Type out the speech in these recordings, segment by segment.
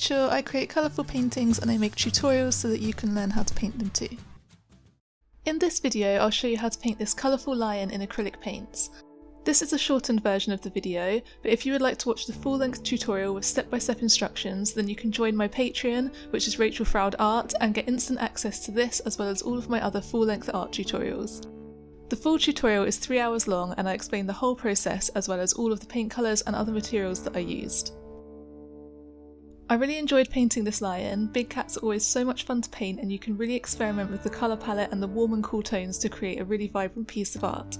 Rachel, I create colourful paintings and I make tutorials so that you can learn how to paint them too. In this video I'll show you how to paint this colourful lion in acrylic paints. This is a shortened version of the video, but if you would like to watch the full-length tutorial with step-by-step instructions, then you can join my Patreon, which is Rachel Froud Art, and get instant access to this as well as all of my other full-length art tutorials. The full tutorial is 3 hours long and I explain the whole process as well as all of the paint colours and other materials that I used. I really enjoyed painting this lion. Big cats are always so much fun to paint and you can really experiment with the colour palette and the warm and cool tones to create a really vibrant piece of art.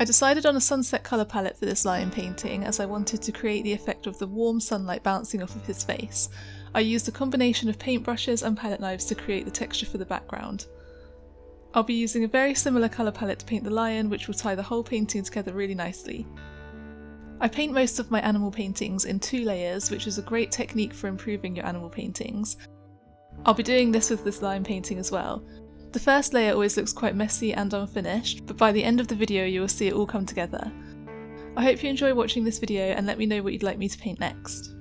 I decided on a sunset colour palette for this lion painting as I wanted to create the effect of the warm sunlight bouncing off of his face. I used a combination of paintbrushes and palette knives to create the texture for the background. I'll be using a very similar colour palette to paint the lion, which will tie the whole painting together really nicely. I paint most of my animal paintings in 2 layers, which is a great technique for improving your animal paintings. I'll be doing this with this lion painting as well. The first layer always looks quite messy and unfinished, but by the end of the video you will see it all come together. I hope you enjoy watching this video and let me know what you'd like me to paint next.